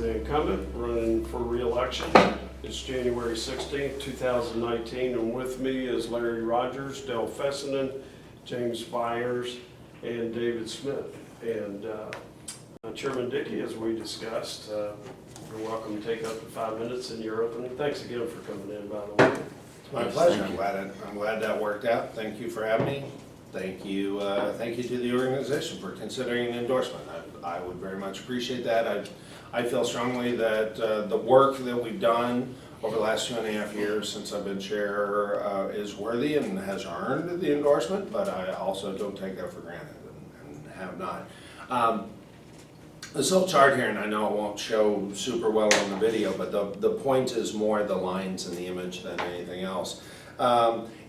the incumbent running for re-election. It's January 16th, 2019, and with me is Larry Rogers, Dale Fessenden, James Byers, and David Smith. And Chairman Dickey, as we discussed, you're welcome to take up to 5 minutes in your opening. Thanks again for coming in, by the way. My pleasure. I'm glad that worked out. Thank you for having me. Thank you to the organization for considering an endorsement. I would very much appreciate that. I feel strongly that the work that we've done over the last 2.5 years since I've been chair is worthy and has earned the endorsement, but I also don't take that for granted and have not. This whole chart here, and I know it won't show super well on the video, but the point is more the lines in the image than anything else,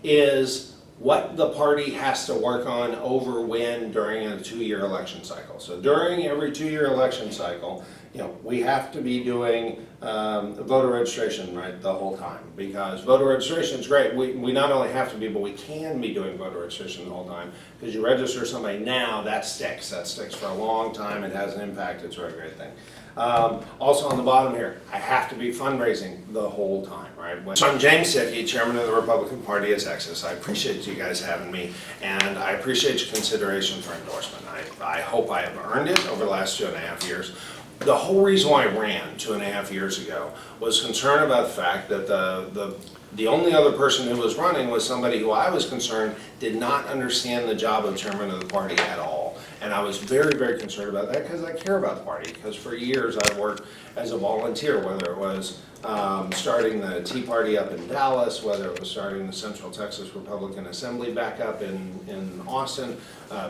is what the party has to work on over when during a 2-year election cycle. So during every 2-year election cycle, we have to be doing voter registration, right, the whole time, because voter registration is great. We not only have to be, but we can be doing voter registration the whole time, because you register somebody now, that sticks for a long time, it has an impact, it's a very great thing. Also on the bottom here, I have to be fundraising the whole time, right? So I'm James Dickey, chairman of the Republican Party of Texas. I appreciate you guys having me, and I appreciate your consideration for endorsement. I hope I have earned it over the last 2.5 years. The whole reason why I ran 2.5 years ago was concerned about the fact that the only other person who was running was somebody who I was concerned did not understand the job of chairman of the party at all. And I was very, very concerned about that because I care about the party. Because for years I worked as a volunteer, whether it was starting the Tea Party up in Dallas, whether it was starting the Central Texas Republican Assembly back up in Austin,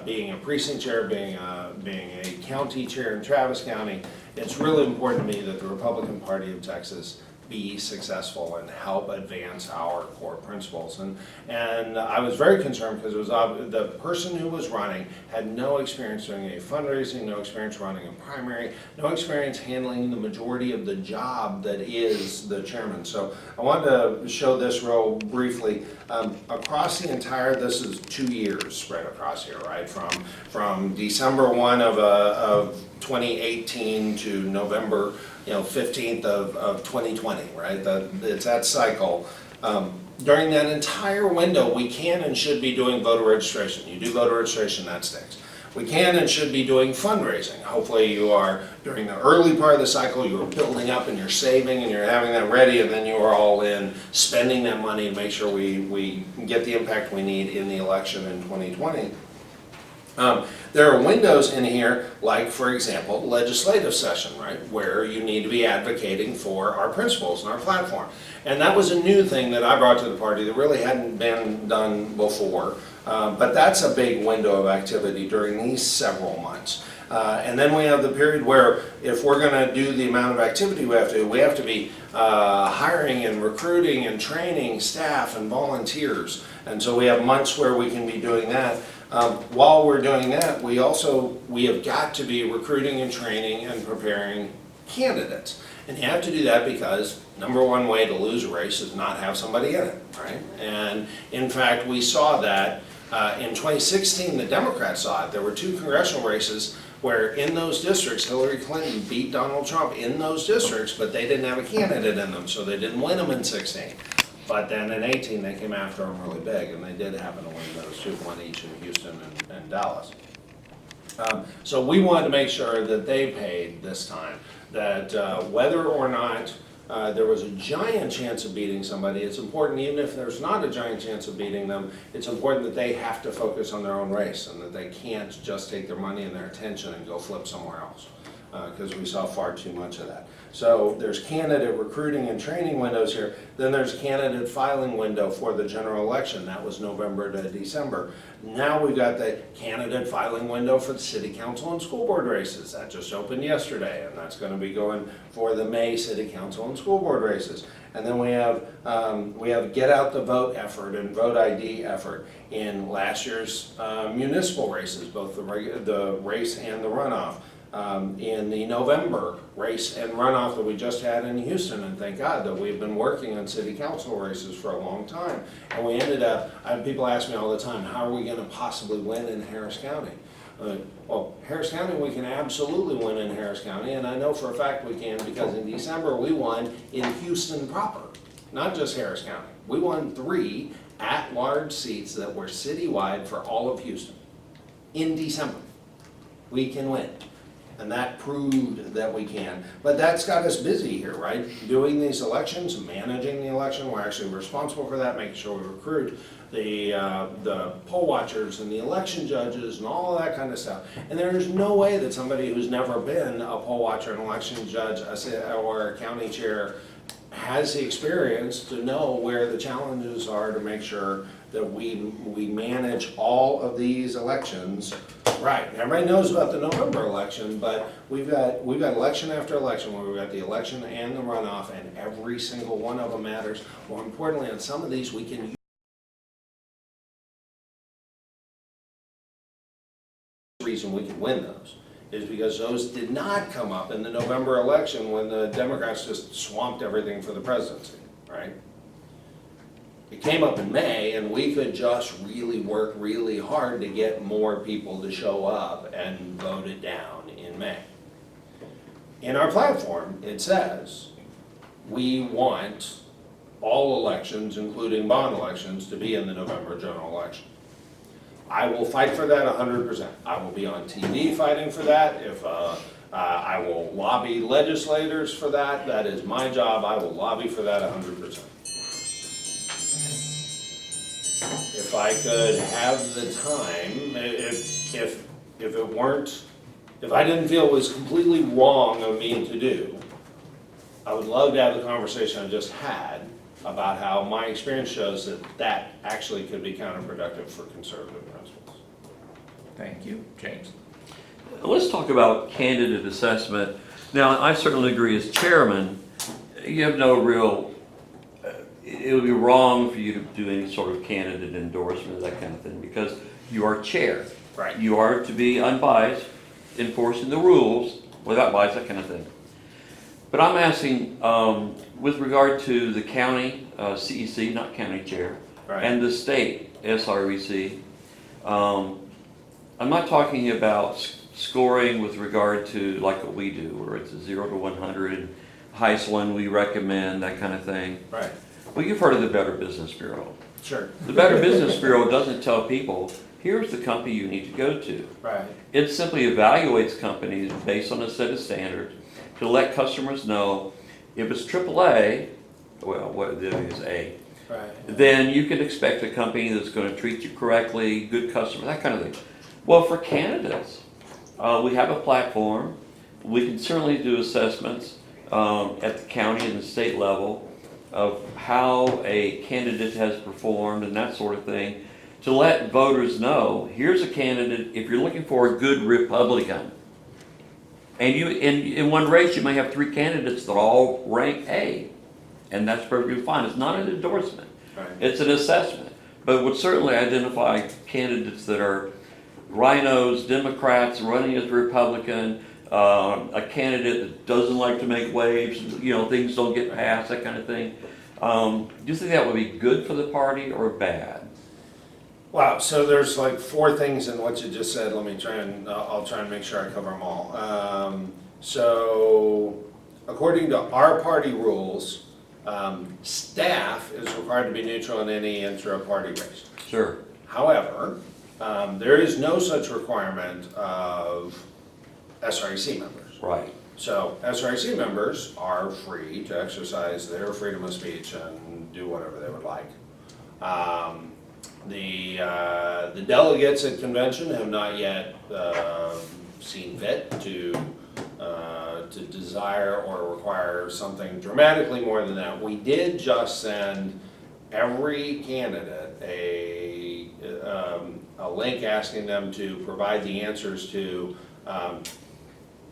being a precinct chair, being a county chair in Travis County. It's really important to me that the Republican Party of Texas be successful and help advance our core principles. And I was very concerned because it was the person who was running had no experience doing a fundraising, no experience running a primary, no experience handling the majority of the job that is the chairman. So I wanted to show this real briefly. Across the entire, this is 2 years spread across here, right? From December 1 of 2018 to November 15th of 2020, right? It's that cycle. During that entire window, we can and should be doing voter registration. You do voter registration, that sticks. We can and should be doing fundraising. Hopefully you are, during the early part of the cycle, you are building up and you're saving and you're having that ready, and then you are all in spending that money to make sure we get the impact we need in the election in 2020. There are windows in here, like, for example, legislative session, right, where you need to be advocating for our principles and our platform. And that was a new thing that I brought to the party that really hadn't been done before. But that's a big window of activity during these several months. And then we have the period where if we're going to do the amount of activity we have to be hiring and recruiting and training staff and volunteers. And so we have months where we can be doing that. While we're doing that, we have got to be recruiting and training and preparing candidates. And you have to do that because number one way to lose a race is not have somebody in it, right? And in fact, we saw that in 2016, the Democrats saw it. There were 2 congressional races where in those districts, Hillary Clinton beat Donald Trump in those districts, but they didn't have a candidate in them, so they didn't win them in 16. But then in 18, they came after them really big, and they did happen to win those 2, one each in Houston and Dallas. So we wanted to make sure that they paid this time, that whether or not there was a giant chance of beating somebody, it's important, even if there's not a giant chance of beating them, it's important that they have to focus on their own race and that they can't just take their money and their attention and go flip somewhere else. Because we saw far too much of that. So there's candidate recruiting and training windows here. Then there's candidate filing window for the general election. That was November to December. Now we've got the candidate filing window for the city council and school board races. That just opened yesterday, and that's going to be going for the May city council and school board races. And then we have get out the vote effort and vote ID effort in last year's municipal races, both the race and the runoff. In the November race and runoff that we just had in Houston, and thank God that we've been working on city council races for a long time. And we ended up, people ask me all the time, how are we going to possibly win in Harris County? Well, Harris County, we can absolutely win in Harris County, and I know for a fact we can because in December, we won in Houston proper, not just Harris County. We won 3 at-large seats that were citywide for all of Houston in December. We can win. And that proved that we can. But that's got us busy here, right? Doing these elections, managing the election, we're actually responsible for that, making sure we recruit the poll watchers and the election judges and all of that kind of stuff. And there's no way that somebody who's never been a poll watcher, an election judge, or a county chair has the experience to know where the challenges are to make sure that we manage all of these elections right. Everybody knows about the November election, but we've got election after election where we've got the election and the runoff, and every single one of them matters. More importantly, on some of these, we can use the reason we can win those is because those did not come up in the November election when the Democrats just swamped everything for the presidency, right? It came up in May, and we could just really work really hard to get more people to show up and vote it down in May. In our platform, it says we want all elections, including bond elections, to be in the November general election. I will fight for that 100%. I will be on TV fighting for that. If I will lobby legislators for that. That is my job. I will lobby for that 100%. If I could have the time, if I didn't feel it was completely wrong of me to do, I would love to have the conversation I just had about how my experience shows that that actually could be counterproductive for conservative principles. Thank you. James? Let's talk about candidate assessment. Now, I certainly agree as chairman, you have no real, it would be wrong for you to do any sort of candidate endorsement, that kind of thing, because you are chair. Right. You are to be unbiased, enforcing the rules without bias, that kind of thing. But I'm asking, with regard to the county CEC, not county chair, Right. and the state SREC, I'm not talking about scoring with regard to like what we do, where it's a 0 to 100, highest one we recommend, that kind of thing. Right. Well, you've heard of the Better Business Bureau. Sure. The Better Business Bureau doesn't tell people, here's the company you need to go to. Right. It simply evaluates companies based on a set of standards to let customers know if it's AAA, well, what it is A, Right. then you can expect a company that's going to treat you correctly, good customer, that kind of thing. Well, for candidates, we have a platform. We can certainly do assessments at the county and the state level of how a candidate has performed and that sort of thing, to let voters know, here's a candidate, if you're looking for a good Republican, and you in one race you may have 3 candidates that all rank A, and that's perfectly fine. It's not an endorsement. Right. It's an assessment, but would certainly identify candidates that are rhinos, Democrats running as Republican, a candidate that doesn't like to make waves, you know, things don't get passed, that kind of thing. Do you think that would be good for the party or bad? Wow, so there's like 4 things in what you just said. Let me try and, I'll try and make sure I cover them all. So, according to our party rules, staff is required to be neutral in any intra-party race. Sure. However, there is no such requirement of SREC members. Right. So SREC members are free to exercise their freedom of speech and do whatever they would like. The delegates at convention have not yet seen fit to desire or require something dramatically more than that. We did just send every candidate a link asking them to provide the answers to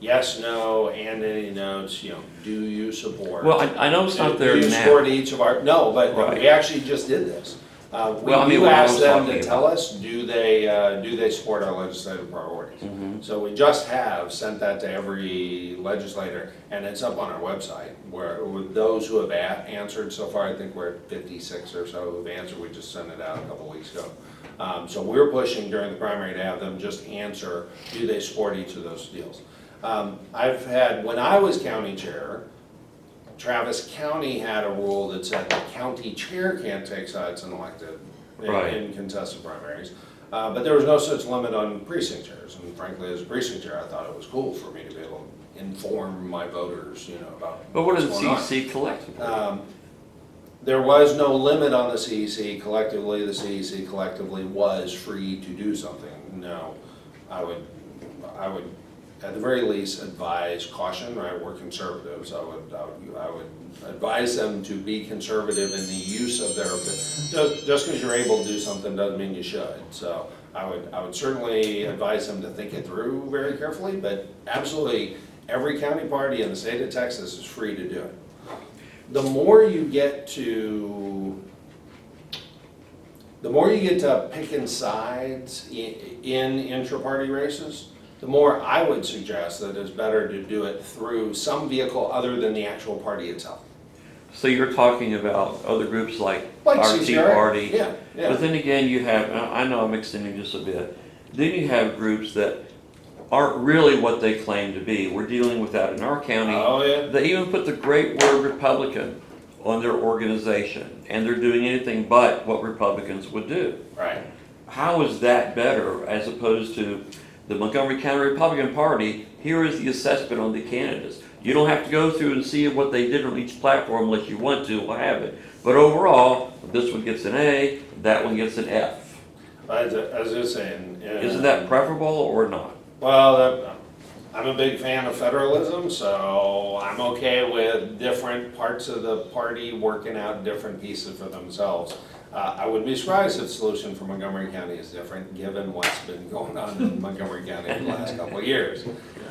yes, no, and any notes, you know, do you support? Well, I know it's not there Do you now. support each of our, no, but Right. we actually just did this. Well, I mean, You what I asked was them talking to tell us, do they support our legislative priorities? Mhm. So we just have sent that to every legislator, and it's up on our website, where with those who have answered so far, I think we're at 56 or so who've answered, we just sent it out a couple weeks ago. So we're pushing during the primary to have them just answer, do they support each of those deals? I've had, when I was county chair, Travis County had a rule that said the county chair can't take sides in elected, Right. in contested primaries. But there was no such limit on precinct chairs, and frankly, as a precinct chair, I thought it was cool for me to be able to inform my voters, about But what does the what's going on. CEC collectively? There was no limit on the CEC collectively, the CEC collectively was free to do something. No, I would, at the very least, advise caution, right, we're conservatives, I would advise them to be conservative in the use of their, just because you're able to do something doesn't mean you should. So I would certainly advise them to think it through very carefully, but absolutely, every county party in the state of Texas is free to do it. The more you get to picking sides in intra-party races, the more I would suggest that it's better to do it through some vehicle other than the actual party itself. So you're talking about other groups like Like our Tea CCRA. Party? Yeah, yeah. But then again, you have, I know I'm extending just a bit, then you have groups that aren't really what they claim to be. We're dealing with that in our county. Oh, yeah. They even put the great word Republican on their organization, and they're doing anything but what Republicans would do. Right. How is that better as opposed to the Montgomery County Republican Party? Here is the assessment on the candidates. You don't have to go through and see what they did on each platform unless you want to, we'll have it. But overall, this one gets an A, that one gets an F. As I was just saying. Isn't that preferable or not? Well, I'm a big fan of federalism, so I'm okay with different parts of the party working out different pieces for themselves. I would be surprised if the solution for Montgomery County is different, given what's been going on in Montgomery County in the last couple of years,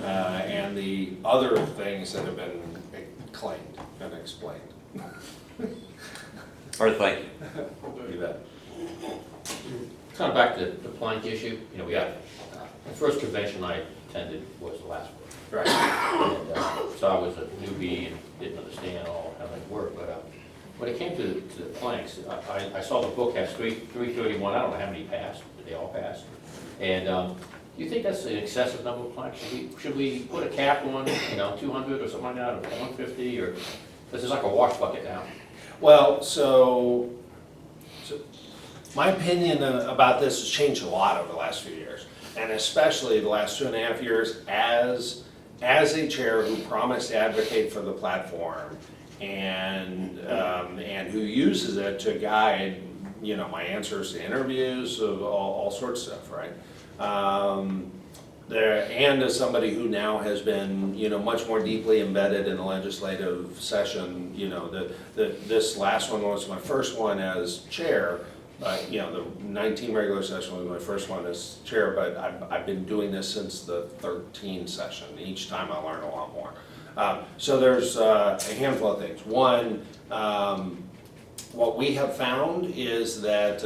and the other things that have been claimed and explained. Or thank you. You bet. Kind of back to the plank issue, we got, the first convention I attended was the last one. Right. And so I was a newbie and didn't understand all how they work, but when it came to the planks, I saw the book has 331, I don't know how many passed, but they all passed. And do you think that's an excessive number of planks? Should we put a cap on, 200 or something like that, or 150, or, this is like a wash bucket now? Well, so my opinion about this has changed a lot over the last few years, and especially the last 2.5 years as a chair who promised to advocate for the platform and who uses it to guide, my answers to interviews of all sorts of stuff, right? And as somebody who now has been, much more deeply embedded in the legislative session, this last one was my first one as chair. The 19 regular session was my first one as chair, but I've been doing this since the 13 session. Each time I learn a lot more. So there's a handful of things. One, what we have found is that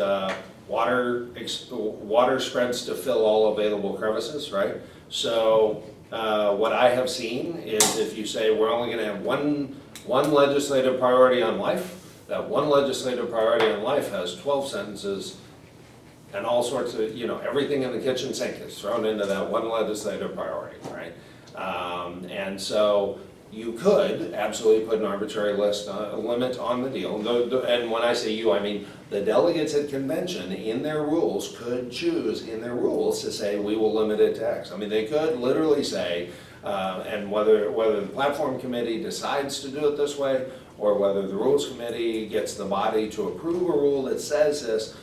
water spreads to fill all available crevices, right? So what I have seen is if you say we're only going to have one legislative priority on life, that one legislative priority on life has 12 sentences and all sorts of, everything in the kitchen sink is thrown into that one legislative priority, right? And so you could absolutely put an arbitrary limit on the deal. And when I say you, I mean the delegates at convention in their rules could choose in their rules to say we will limit it to X. I mean, they could literally say, and whether the platform committee decides to do it this way or whether the rules committee gets the body to approve a rule that says this,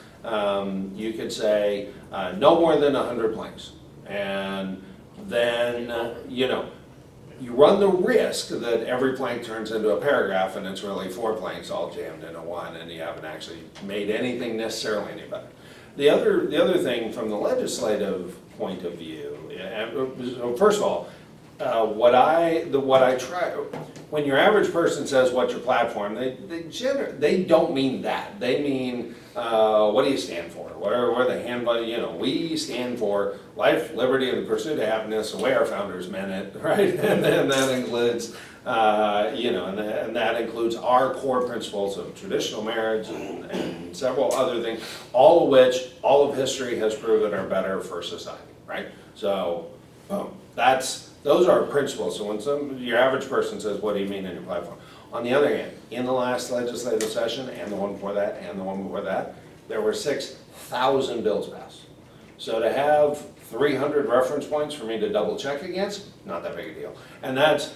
you could say no more than 100 planks. And then, you run the risk that every plank turns into a paragraph and it's really 4 planks all jammed into one and you haven't actually made anything necessarily any better. The other thing from the legislative point of view, first of all, what I try, when your average person says, what's your platform, they don't mean that. They mean, what do you stand for? What are the handbook, we stand for life, liberty, and the pursuit of happiness, the way our founders meant it, right? And then that includes, and that includes our core principles of traditional marriage and several other things, all of which, all of history has proven are better for society, right? So, those are our principles. So when your average person says, what do you mean in your platform? On the other hand, in the last legislative session, and the one before that, and the one before that, there were 6,000 bills passed. So to have 300 reference points for me to double check against, not that big a deal. And that's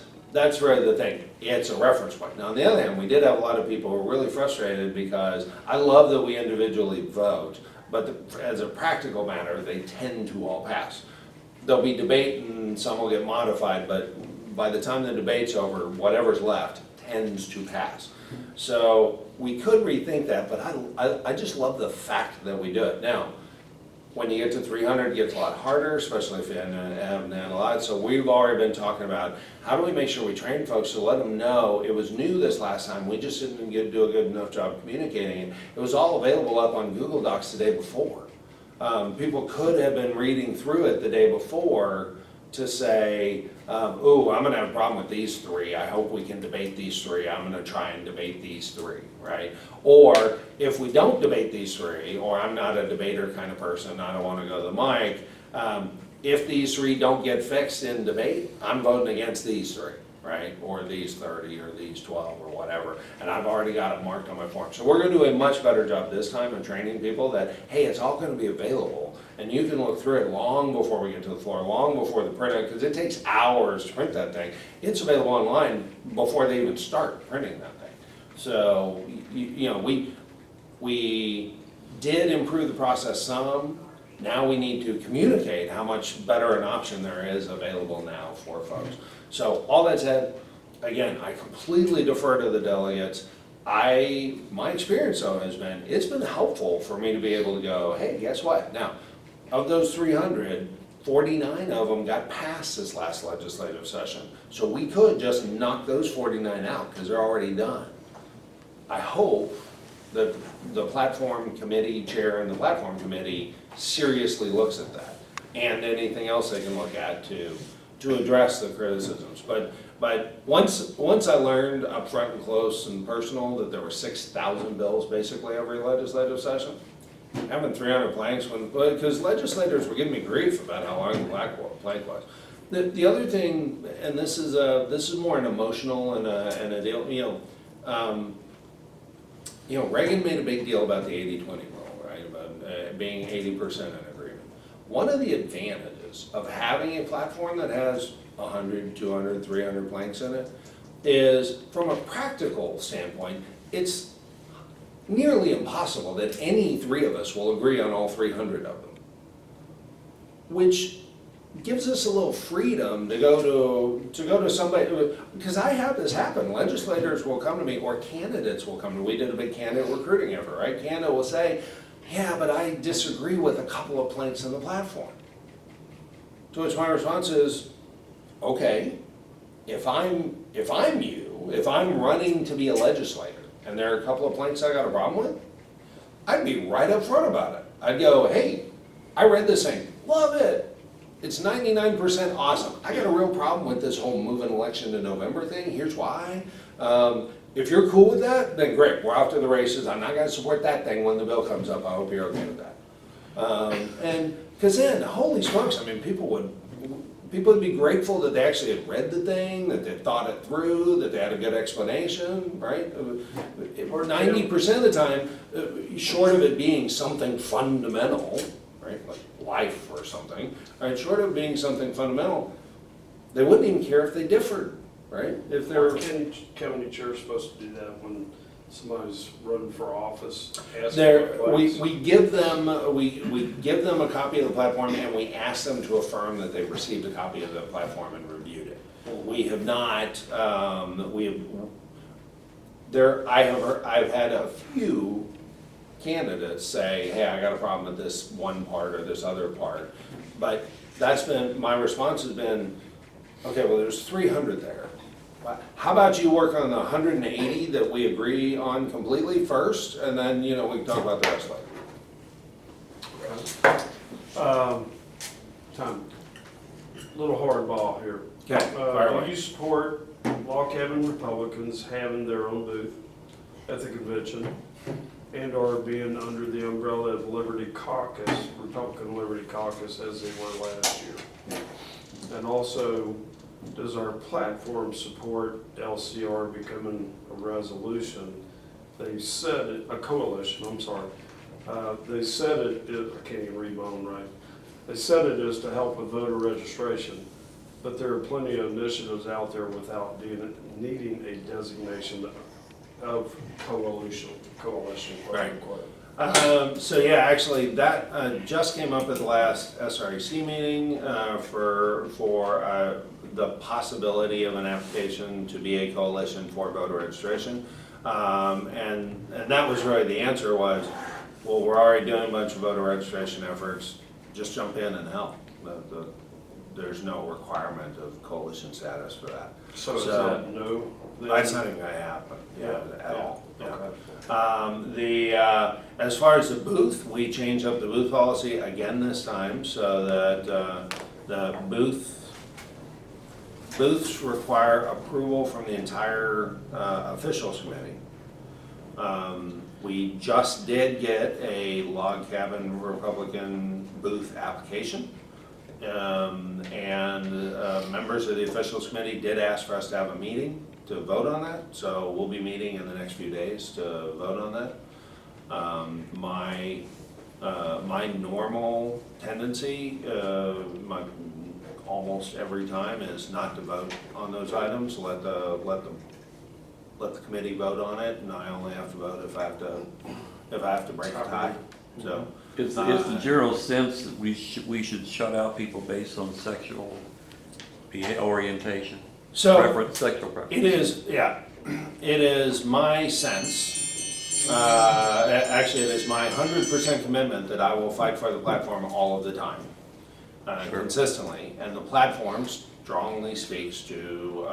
really the thing, it's a reference point. Now on the other hand, we did have a lot of people who were really frustrated because I love that we individually vote, but as a practical matter, they tend to all pass. There'll be debate and some will get modified, but by the time the debate's over, whatever's left tends to pass. So we could rethink that, but I just love the fact that we do it. Now, when you get to 300, it gets a lot harder, especially if you haven't had a lot. So we've already been talking about how do we make sure we train folks to let them know it was new this last time. We just didn't do a good enough job communicating it. It was all available up on Google Docs the day before. People could have been reading through it the day before to say, ooh, I'm gonna have a problem with these three. I hope we can debate these three. I'm gonna try and debate these three, right? Or if we don't debate these three, or I'm not a debater kind of person, I don't wanna go to the mic, if these three don't get fixed in debate, I'm voting against these three, right? Or these 30, or these 12, or whatever. And I've already got it marked on my form. So we're gonna do a much better job this time of training people that, hey, it's all gonna be available. And you can look through it long before we get to the floor, long before the printout, because it takes hours to print that thing. It's available online before they even start printing that thing. So, we did improve the process some. Now we need to communicate how much better an option there is available now for folks. So all that said, again, I completely defer to the delegates. My experience though has been, it's been helpful for me to be able to go, hey, guess what? Now, of those 300, 49 of them got passed this last legislative session. So we could just knock those 49 out because they're already done. I hope that the platform committee chair and the platform committee seriously looks at that and anything else they can look at to address the criticisms. But once I learned up front and close and personal that there were 6,000 bills basically every legislative session, having 300 planks, because legislators were giving me grief about how long the plank was. The other thing, and this is more an emotional and a deal, Reagan made a big deal about the 80-20 rule, right? About being 80% in agreement. One of the advantages of having a platform that has 100, 200, 300 planks in it is, from a practical standpoint, it's nearly impossible that any three of us will agree on all 300 of them, which gives us a little freedom to go to somebody, because I have this happen. Legislators will come to me, or candidates will come to me. We did a big candidate recruiting effort, right? Candidate will say, yeah, but I disagree with a couple of planks in the platform. To which my response is, okay, if I'm running to be a legislator, and there are a couple of planks I got a problem with, I'd be right up front about it. I'd go, hey, I read this thing, love it. It's 99% awesome. I got a real problem with this whole moving election to November thing. Here's why. If you're cool with that, then great, we're off to the races. I'm not gonna support that thing when the bill comes up. I hope you're okay with that. And because then, holy smokes, I mean, people would be grateful that they actually had read the thing, that they thought it through, that they had a good explanation, right? 90% of the time, short of it being something fundamental, right, like life or something, right, short of being something fundamental, they wouldn't even care if they differed, right? If they're County chair's supposed to do that when somebody's running for office. we give them a copy of the platform, and we ask them to affirm that they've received a copy of the platform and reviewed it. We have not. I've had a few candidates say, hey, I got a problem with this one part or this other part, but that's been, my response has been, Okay, well, there's 300 there. How about you work on the 180 that we agree on completely first, and then, we can talk about the rest later. Tom, little hardball here. Okay, fire Do away. you support Log Cabin Republicans having their own booth at the convention and/or being under the umbrella of Liberty Caucus, Republican Liberty Caucus, as they were last year? And also, does our platform support LCR becoming a resolution? They said it, a coalition, I'm sorry. They said I can't even read my own right. They said it is to help with voter registration, but there are plenty of initiatives out there without needing a designation of coalition, quote Right. unquote. So yeah, actually, that just came up at the last SREC meeting for the possibility of an application to be a coalition for voter registration. And that was really, the answer was, well, we're already doing a bunch of voter registration efforts, just jump in and help. There's no requirement of coalition status for that. So is So- that no? then? That's not even gonna happen, at all. Okay. As far as the booth, we changed up the booth policy again this time so that the booths require approval from the entire officials committee. We just did get a Log Cabin Republican booth application. Members of the officials committee did ask for us to have a meeting to vote on that, so we'll be meeting in the next few days to vote on that. My normal tendency, almost every time, is not to vote on those items, let the committee vote on it, and I only have to vote if I have to break a tie, so. It's the general sense that we should shut out people based on sexual orientation, So, sexual preference. it is my sense, actually, it is my 100% commitment that I will fight for the platform all of the time, Sure. consistently, and the platform strongly speaks to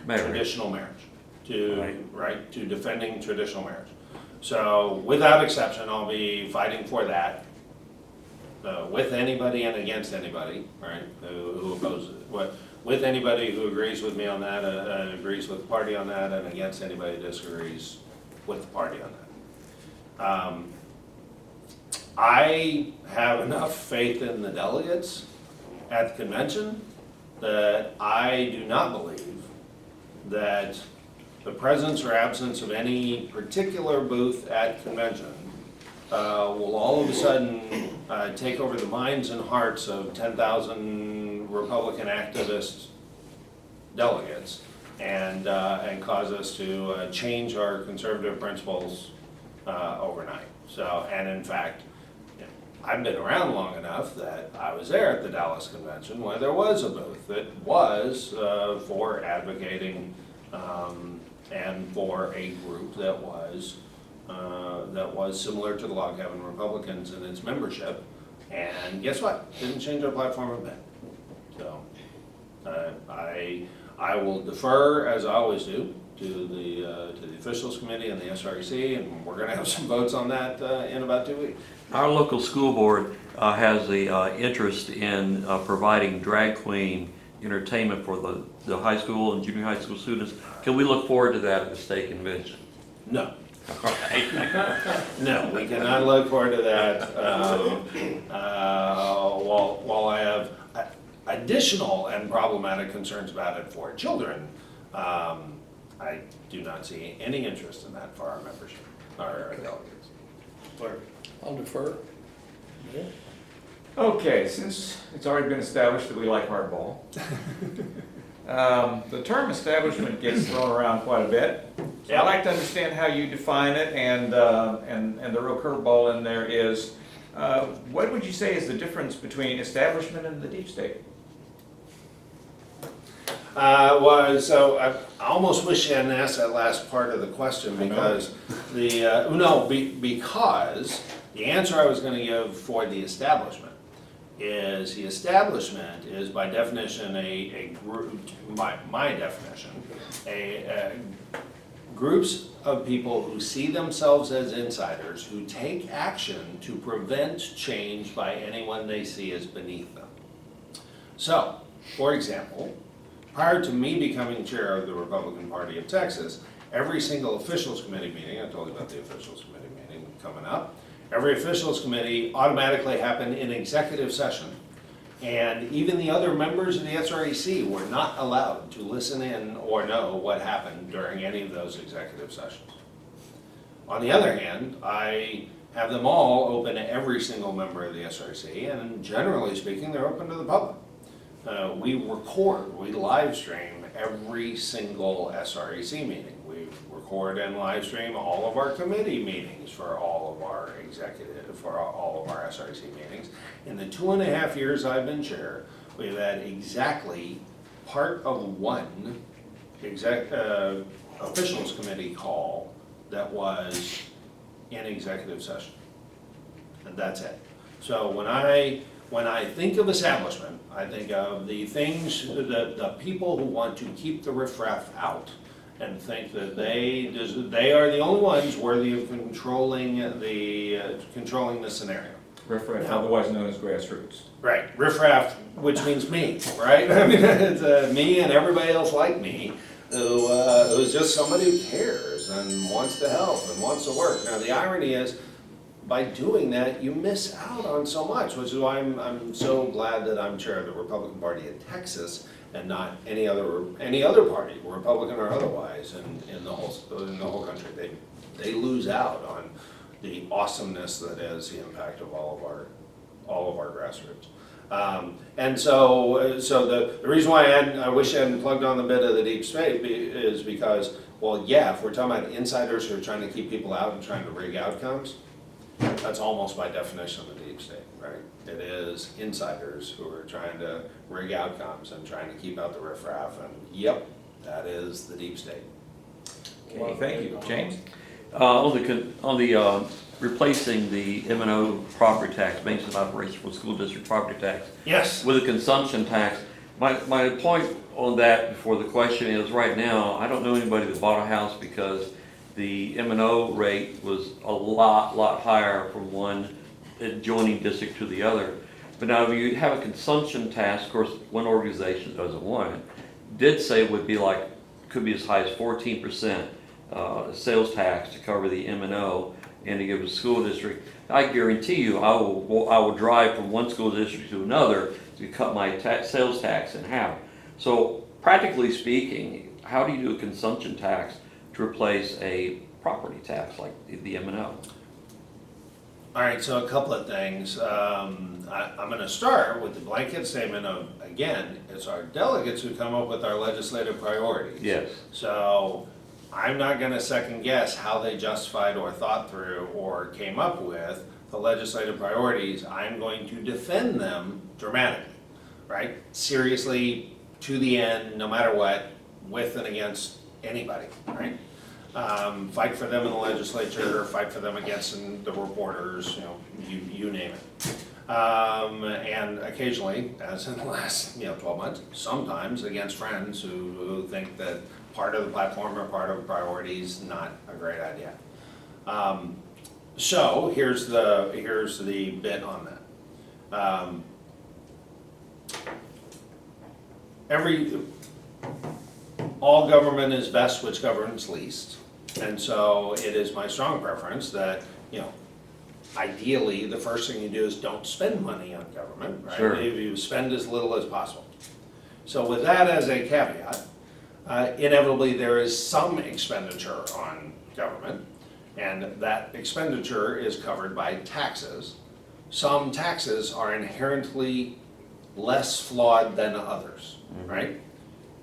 Marriage. traditional marriage, Right. to defending traditional marriage. So, without exception, I'll be fighting for that, with anybody and against anybody, right, who opposes it. With anybody who agrees with me on that, and agrees with the party on that, and against anybody who disagrees with the party on that. I have enough faith in the delegates at the convention that I do not believe that the presence or absence of any particular booth at convention will all of a sudden take over the minds and hearts of 10,000 Republican activist delegates and cause us to change our conservative principles overnight. So, and in fact, I've been around long enough that I was there at the Dallas convention where there was a booth that was for advocating and for a group that was similar to the Log Cabin Republicans in its membership. And guess what? Didn't change our platform a bit. So I will defer, as I always do, to the officials committee and the SREC, and we're going to have some votes on that in about 2 weeks. Our local school board has the interest in providing drag queen entertainment for the high school and junior high school students. Can we look forward to that at the state convention? No. No, we cannot look forward to that. While I have additional and problematic concerns about it for children, I do not see any interest in that for our membership, our delegates. I'll defer. Okay, since it's already been established that we like hardball, the term establishment gets thrown around quite a bit. So I'd like to understand how you define it, and the real curveball in there is, what would you say is the difference between establishment and the deep state? So I almost wish you hadn't asked that last part of the question, because because the answer I was gonna give for the establishment is the establishment is by definition a group, my definition, groups of people who see themselves as insiders, who take action to prevent change by anyone they see as beneath them. So, for example, prior to me becoming chair of the Republican Party of Texas, every single officials committee meeting, I told you about the officials committee meeting coming up, every officials committee automatically happened in executive session. And even the other members of the SREC were not allowed to listen in or know what happened during any of those executive sessions. On the other hand, I have them all open to every single member of the SRC, and generally speaking, they're open to the public. We record, we live stream every single SREC meeting. We record and live stream all of our committee meetings for all of our all of our SREC meetings. In the 2.5 years I've been chair, we've had exactly part of one officials committee call that was in executive session. And that's it. So when I think of establishment, I think of the things, the people who want to keep the riffraff out and think that they are the only ones worthy of controlling the scenario. Riffraff, otherwise known as grassroots. Right, riffraff, which means me, right? I mean, it's me and everybody else like me who's just somebody who cares and wants to help and wants to work. Now, the irony is, by doing that, you miss out on so much, which is why I'm so glad that I'm chair of the Republican Party in Texas and not any other party, Republican or otherwise, in the whole country. They lose out on the awesomeness that is the impact of all of our grassroots. And so the reason why I wish I hadn't plugged on the bit of the deep state is because, well, yeah, if we're talking about insiders who are trying to keep people out and trying to rig outcomes, that's almost by definition of the deep state, right? It is insiders who are trying to rig outcomes and trying to keep out the riffraff, and yep, that is the deep state. Okay, thank you. James? On the replacing the M&O property tax, maintenance of operation for school district property tax, Yes. with a consumption tax, my point on that before the question is, right now, I don't know anybody that bought a house because the M&O rate was a lot higher from one adjoining district to the other. But now if you have a consumption tax, of course, one organization doesn't want it, did say it would be like, could be as high as 14% sales tax to cover the M&O and to give a school district. I guarantee you, I will drive from one school district to another to cut my sales tax in half. So practically speaking, how do you do a consumption tax to replace a property tax like the M&O? All right, so a couple of things. I'm going to start with the blanket statement of, again, it's our delegates who come up with our legislative priorities. Yes. So I'm not going to second guess how they justified or thought through or came up with the legislative priorities. I'm going to defend them dramatically, right? Seriously, to the end, no matter what, with and against anybody, right? Fight for them in the legislature, fight for them against the reporters, you name it. And occasionally, as in the last 12 months, sometimes against friends who think that part of the platform or part of the priority is not a great idea. So here's the bit on that. All government is best which governs least. And so it is my strong preference that, ideally, the first thing you do is don't spend money on government, right? Sure. You spend as little as possible. So with that as a caveat, inevitably there is some expenditure on government, and that expenditure is covered by taxes. Some taxes are inherently less flawed than others, right?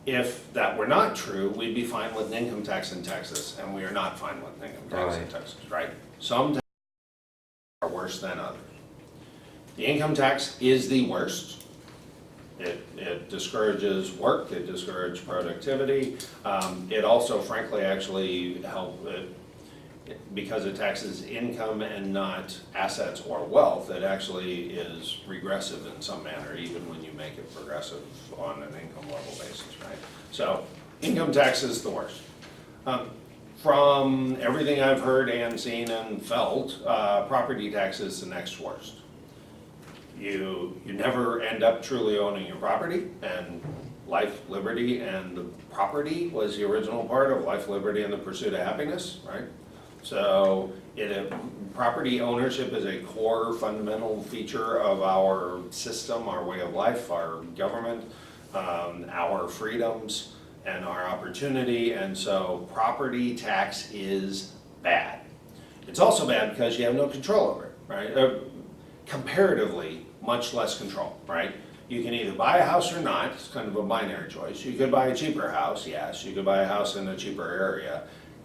If that were not true, we'd be fine with an income tax in Texas, and we are not fine with an income tax in Right. Texas, right? Some taxes are worse than others. The income tax is the worst. It discourages work, it discourages productivity. It also, frankly, actually because it taxes income and not assets or wealth, it actually is regressive in some manner, even when you make it progressive on an income level basis, right? So, income tax is the worst. From everything I've heard and seen and felt, property tax is the next worst. You never end up truly owning your property, and life, liberty, and the property was the original part of life, liberty, and the pursuit of happiness, right? So, property ownership is a core fundamental feature of our system, our way of life, our government, our freedoms, and our opportunity, and so property tax is bad. It's also bad because you have no control over it, right? Comparatively, much less control, right? You can either buy a house or not, it's kind of a binary choice. You could buy a cheaper house, yes. You could buy a house in a cheaper area,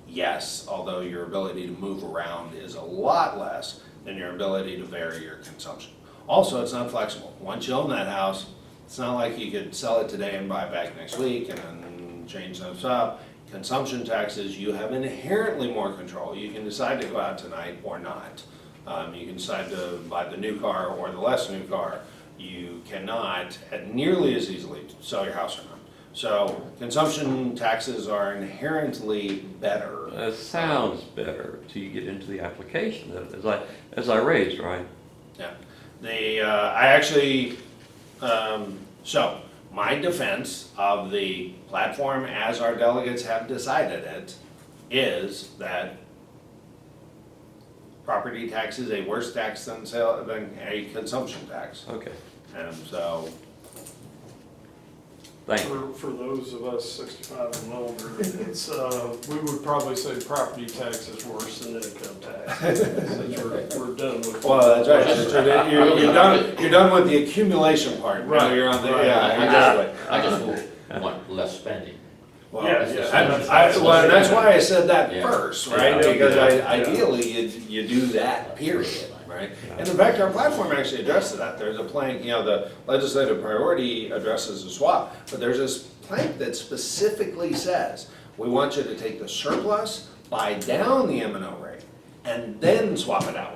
yes, although your ability to move around is a lot less than your ability to vary your consumption. Also, it's not flexible. Once you own that house, it's not like you could sell it today and buy it back next week and then change those up. Consumption taxes, you have inherently more control. You can decide to go out tonight or not. You can decide to buy the new car or the less new car. You cannot nearly as easily sell your house or not. So consumption taxes are inherently better. It sounds better till you get into the application, as I raised, right? Yeah. I actually, so my defense of the platform as our delegates have decided it is that property tax is a worse tax than a consumption tax. Okay, And so, thank you. For those of us 65 and older, it's, we would probably say property tax is worse than income tax. Since we're done with. well, that's right. So you're done with the accumulation part. Now Right, you're on the, right. yeah, exactly. I just want less spending. Well, Yeah, well, that's why I said that Yeah. first, right? Yeah. Because Yeah. ideally, you do that, period, right? And in fact, our platform actually addresses that. There's a plank, the legislative priority addresses a swap, but there's this plank that specifically says, we want you to take the surplus, buy down the M&O rate, and then swap it out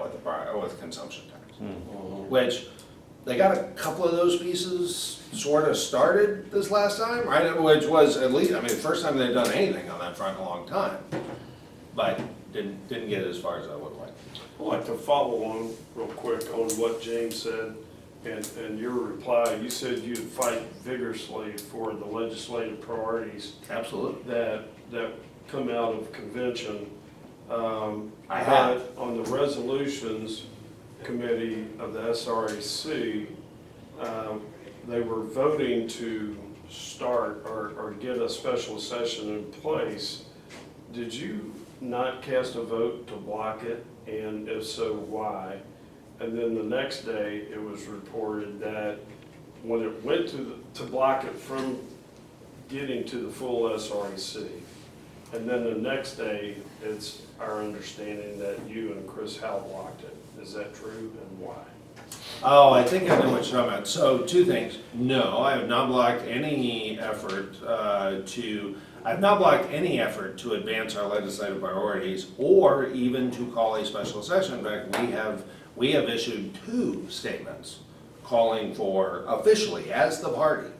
with consumption tax. Which, they got a couple of those pieces sort of started this last time, right? Which was at least, the first time they'd done anything on that front in a long time. But didn't get as far as I would like. I'd like to follow on real quick on what James said and your reply. You said you'd fight vigorously for the legislative priorities Absolutely. that come out of convention. I have. But on the resolutions committee of the SRAC, they were voting to start or get a special session in place. Did you not cast a vote to block it? And if so, why? And then the next day, it was reported that when it went to block it from getting to the full SRAC, and then the next day, it's our understanding that you and Chris Howe blocked it. Is that true, and why? Oh, I think I know what you're talking about. So, two things. No, I have not blocked any effort to advance our legislative priorities or even to call a special session. In fact, we have issued 2 statements calling for, officially as the party,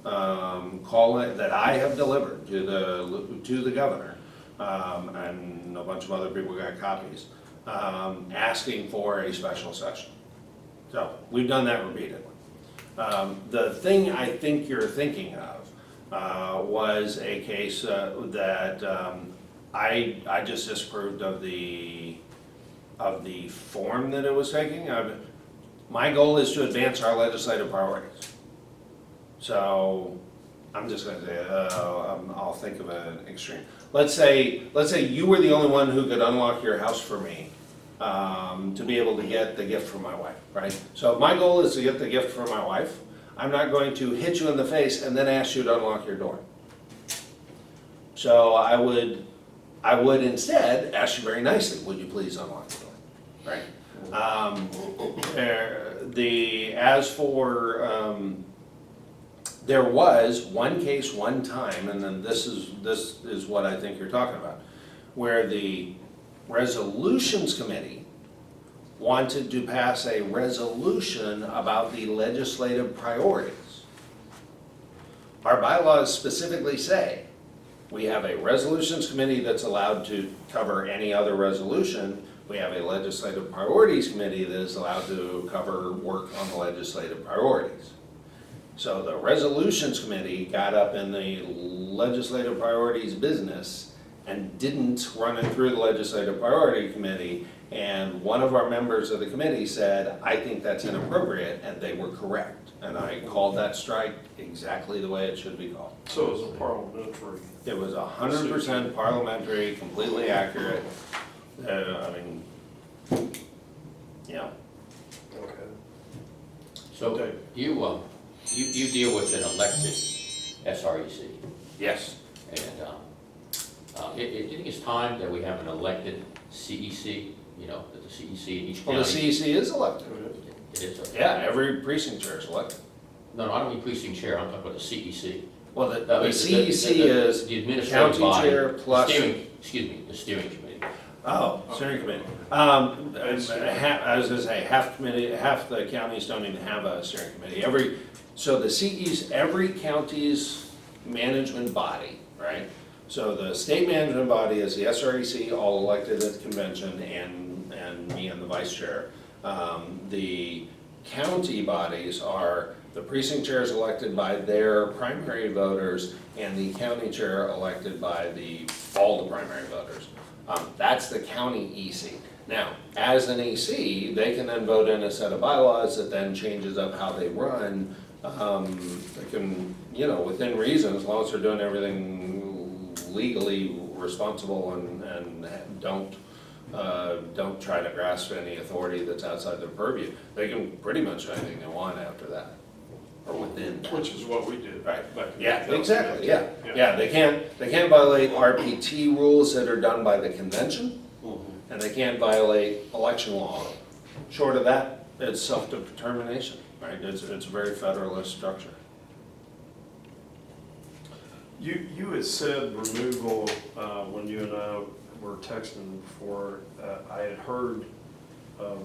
calling that I have delivered to the governor, and a bunch of other people got copies, asking for a special session. So, we've done that repeatedly. The thing I think you're thinking of was a case that I just disapproved of the form that it was taking. My goal is to advance our legislative priorities. So, I'm just gonna say, I'll think of an extreme. Let's say you were the only one who could unlock your house for me, to be able to get the gift from my wife, right? So if my goal is to get the gift from my wife, I'm not going to hit you in the face and then ask you to unlock your door. So I would instead ask you very nicely, would you please unlock the door, right? There was one case one time, and then this is what I think you're talking about, where the Resolutions Committee wanted to pass a resolution about the legislative priorities. Our bylaws specifically say, we have a resolutions committee that's allowed to cover any other resolution. We have a legislative priorities committee that is allowed to cover work on the legislative priorities. So the resolutions committee got up in the legislative priorities business and didn't run it through the legislative priority committee. And one of our members of the committee said, I think that's inappropriate, and they were correct. And I called that strike exactly the way it should be called. So it was a parliamentary. It was 100% parliamentary, completely accurate. I mean, yeah. Okay. So Okay. you deal with an elected SREC, Yes. and do you think it's time that we have an elected CEC, that the CEC in each Well, the county? CEC is elected. It is a- Yeah, every precinct chair is elected. No, I don't mean precinct chair, I'm talking about the CEC. Well, the The CEC is the administrative county body, chair plus. the steering committee. Oh, steering committee. I was gonna say, half the counties don't even have a steering committee. So the CEs, every county's management body, right? So the state management body is the SREC, all elected at the convention, and me and the vice chair. The county bodies are, the precinct chairs elected by their primary voters, and the county chair elected by all the primary voters. That's the county EC. Now, as an EC, they can then vote in a set of bylaws that then changes up how they run. They can, within reason, as long as they're doing everything legally responsible and don't try to grasp any authority that's outside their purview. They can pretty much do anything they want after that, or within that. Which is what we did. Right. back in Yeah, 2018. exactly, yeah. They can't violate RPT rules that are done by the convention, and they can't violate election law. Short of that, it's self-determination, right? It's a very federalist structure. You had said removal, when you and I were texting before, I had heard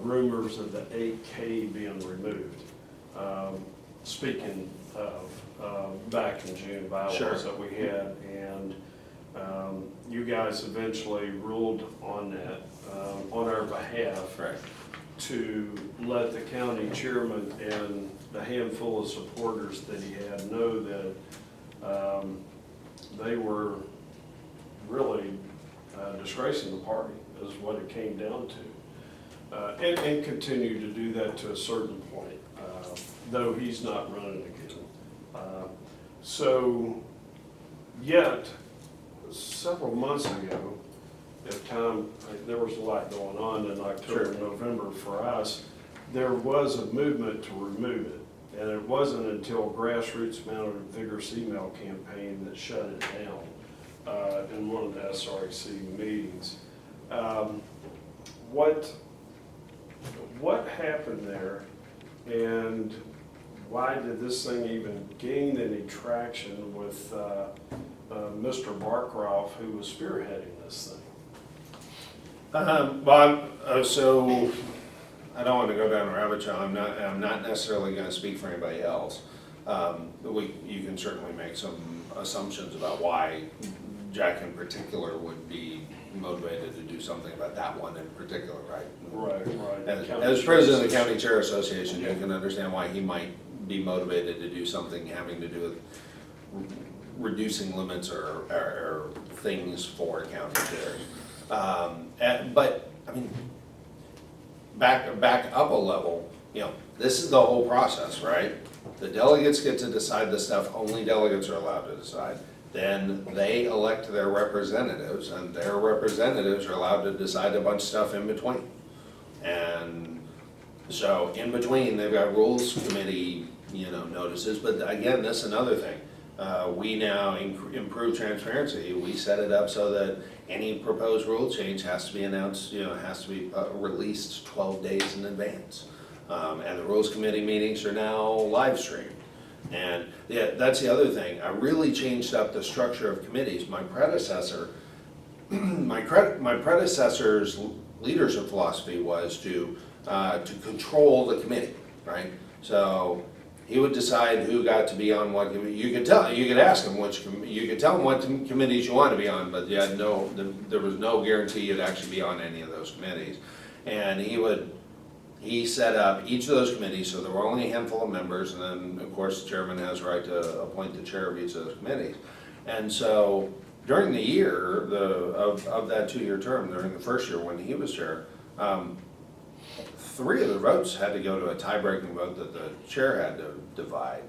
rumors of the 8K being removed. Speaking of back in June bylaws Sure. that we had, and you guys eventually ruled on that, on our behalf, Right. to let the county chairman and the handful of supporters that he had know that they were really disgracing the party, is what it came down to. And continue to do that to a certain point, though he's not running again. So, yet, several months ago, there was a lot going on in October, November for us, there was a movement to remove it. And it wasn't until Grassroots mounted a vigorous email campaign that shut it down in one of the SREC meetings. What happened there, and why did this thing even gain any traction with Mr. Barcroft, who was spearheading this thing? So, I don't want to go down a rabbit trail. I'm not necessarily going to speak for anybody else. You can certainly make some assumptions about why Jack in particular would be motivated to do something about that one in particular, right? Right. As president of the County Chair Association, you can understand why he might be motivated to do something having to do with reducing limits or things for county chairs. But, I mean, back up a level, this is the whole process, right? The delegates get to decide the stuff only delegates are allowed to decide. Then they elect their representatives, and their representatives are allowed to decide a bunch of stuff in between. And so in between, they've got rules committee, notices, but again, that's another thing. We now improve transparency. We set it up so that any proposed rule change has to be announced, has to be released 12 days in advance. And the rules committee meetings are now live streamed. And yeah, that's the other thing. I really changed up the structure of committees. My predecessor my predecessor's leadership philosophy was to control the committee, right? So he would decide who got to be on what committee. You could ask him you could tell him what committees you want to be on, but you had there was no guarantee you'd actually be on any of those committees. And he set up each of those committees, so there were only a handful of members, and then, of course, the chairman has the right to appoint the chair of each of those committees. And so during the year of that 2-year term, during the first year when he was chair, 3 of the votes had to go to a tie-breaking vote that the chair had to divide.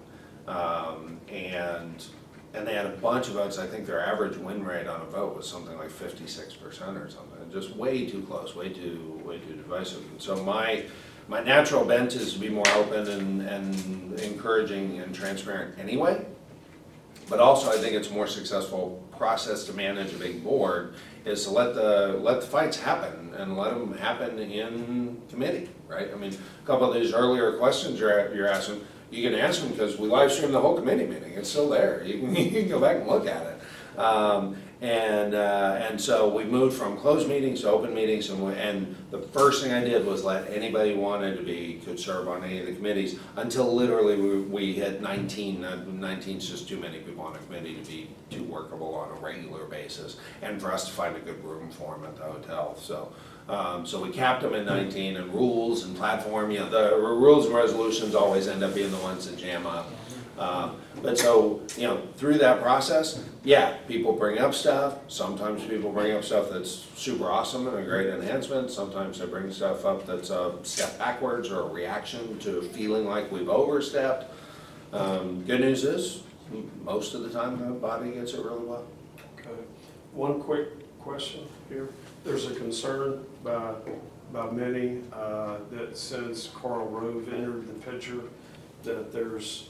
And they had a bunch of votes. I think their average win rate on a vote was something like 56% or something. Just way too close, way too divisive. And so my natural bent is to be more open and encouraging and transparent anyway. But also, I think it's a more successful process to manage a big board is to let the fights happen and let them happen in committee, right? I mean, a couple of these earlier questions you're asking, you can ask them because we live stream the whole committee meeting. It's still there. You can go back and look at it. And so we moved from closed meetings to open meetings, and the first thing I did was let anybody who wanted to could serve on any of the committees until literally we hit 19. 19 is just too many people on a committee to be too workable on a regular basis, and for us to find a good room for them at the hotel. So we capped them at 19, and rules and platform, the rules and resolutions always end up being the ones that jam up. But so, through that process, people bring up stuff. Sometimes people bring up stuff that's super awesome and a great enhancement. Sometimes they bring stuff up that's a step backwards or a reaction to feeling like we've overstepped. Good news is, most of the time the body gets it really well. Okay. One quick question here. There's a concern by many that since Karl Rove entered the picture, that there's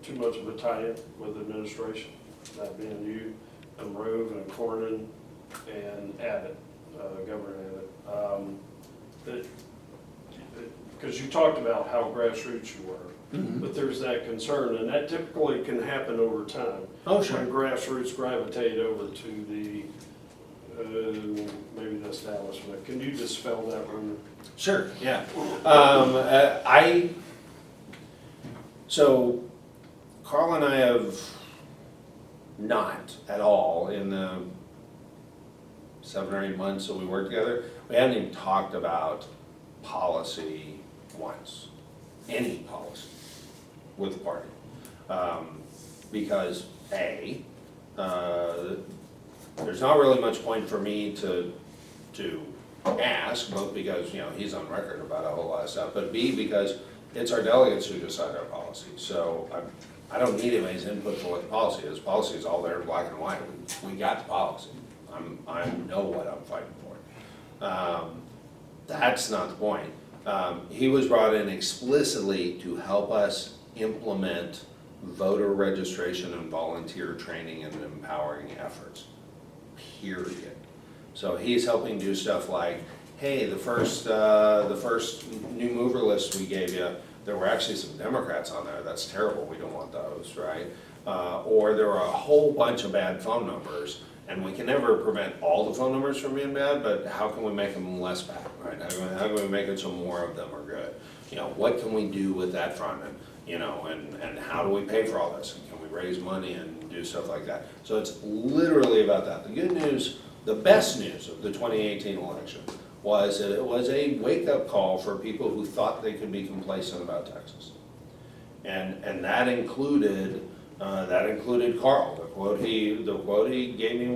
too much of a tie-in with administration, that being you and Rove and Cornyn and Abbott, Governor Abbott. Because you talked about how grassroots you were, but there's that concern, and that typically can happen over time. Oh, sure. When grassroots gravitate over to the maybe the establishment. Can you dispel that rumor? Sure, yeah. So Carl and I have not at all in the 7 or 8 months that we worked together, we haven't even talked about policy once, any policy with the party. Because there's not really much point for me to ask, both because, he's on record about a whole lot of stuff, but B, because it's our delegates who decide our policy. So I don't need anybody's input for what the policy is. Policy is all there in black and white. We got the policy. I know what I'm fighting for. That's not the point. He was brought in explicitly to help us implement voter registration and volunteer training and empowering efforts, period. So he's helping do stuff like, hey, the first new mover list we gave you, there were actually some Democrats on there. That's terrible. We don't want those, right? Or there were a whole bunch of bad phone numbers, and we can never prevent all the phone numbers from being bad, but how can we make them less bad, right? How can we make it so more of them are good? What can we do with that front end? And how do we pay for all this? And can we raise money and do stuff like that? So it's literally about that. The good news, the best news of the 2018 election was that it was a wake-up call for people who thought they could be complacent about Texas. And that included Carl. The quote he gave me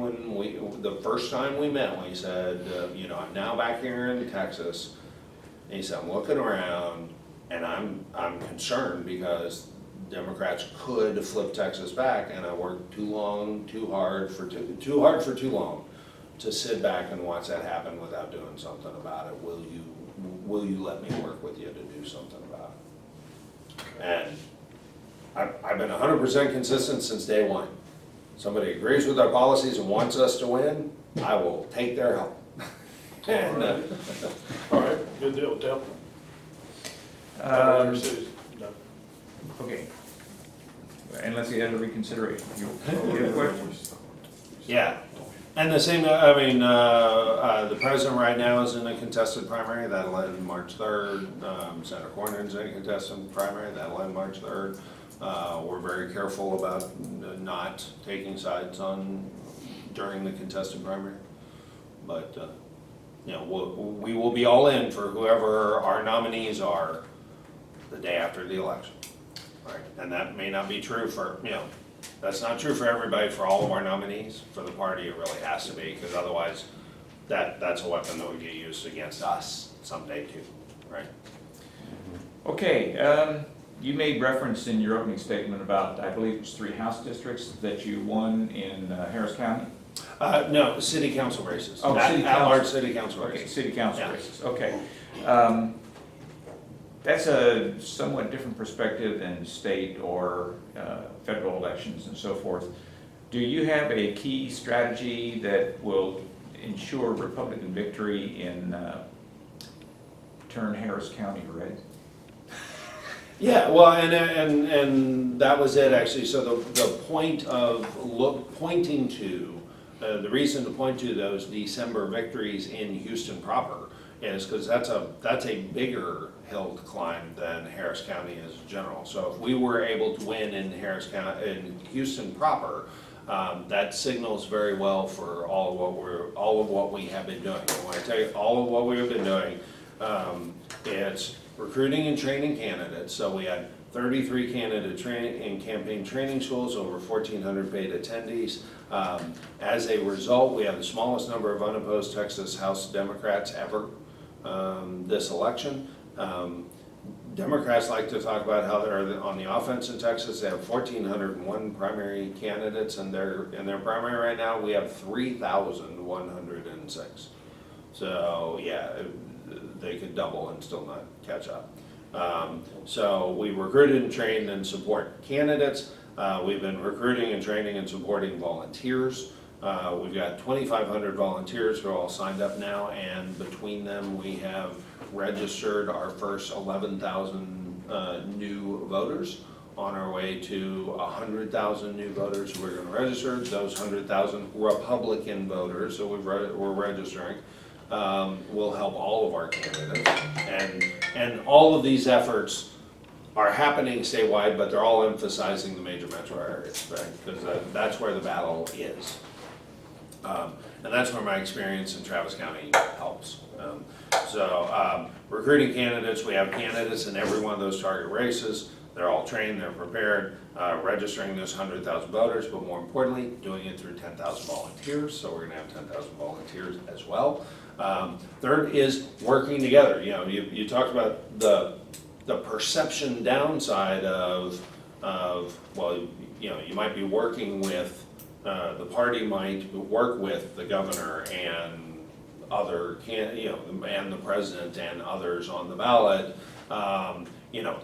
the first time we met, when he said, I'm now back here in Texas. And he said, I'm looking around and I'm concerned because Democrats could flip Texas back, and I worked too hard for too long to sit back and watch that happen without doing something about it. Will you let me work with you to do something about it? And I've been 100% consistent since day one. Somebody agrees with our policies and wants us to win, I will take their help. And, All right, good deal, Del. No. Okay. Unless you had a reconsideration. You have questions? yeah, And the same, the president right now is in a contested primary, that'll end March 3rd. Senator Cornyn's in a contested primary, that'll end March 3rd. We're very careful about not taking sides during the contested primary. But, we will be all in for whoever our nominees are the day after the election. Right, and that may not be true for, that's not true for everybody, for all of our nominees. For the party, it really has to be, because otherwise, that's a weapon that would get used against us someday too, right? Okay, you made reference in your opening statement about, I believe it was 3 House districts that you won in Harris County? No, city council races. Oh, city At-large council. city council Okay, races. city council Yeah. races, okay. That's a somewhat different perspective than state or federal elections and so forth. Do you have a key strategy that will ensure Republican victory in turn Harris County red? Yeah, well, and that was it, actually. So the point of pointing to, the reason to point to those December victories in Houston proper is because that's a bigger hill to climb than Harris County as general. So if we were able to win in Harris County, in Houston proper, that signals very well for all of what we have been doing. And when I tell you all of what we have been doing, it's recruiting and training candidates. So we had 33 candidate training and campaign training schools, over 1,400 paid attendees. As a result, we have the smallest number of unopposed Texas House Democrats ever this election. Democrats like to talk about how they're on the offense in Texas. They have 1,401 primary candidates in their primary right now. We have 3,106. So yeah, they could double and still not catch up. So we recruited and trained and support candidates. We've been recruiting and training and supporting volunteers. We've got 2,500 volunteers who are all signed up now, and between them we have registered our first 11,000 new voters, on our way to 100,000 new voters who we're going to register. Those 100,000 Republican voters that we're registering will help all of our candidates. And all of these efforts are happening statewide, but they're all emphasizing the major metro areas, right? Because that's where the battle is. And that's where my experience in Travis County helps. Recruiting candidates, we have candidates in every one of those target races. They're all trained, they're prepared, registering those 100,000 voters, but more importantly, doing it through 10,000 volunteers. So we're gonna have 10,000 volunteers as well. Third is working together. You talked about the perception downside of well, you might be working with, the party might work with the governor and and the president and others on the ballot.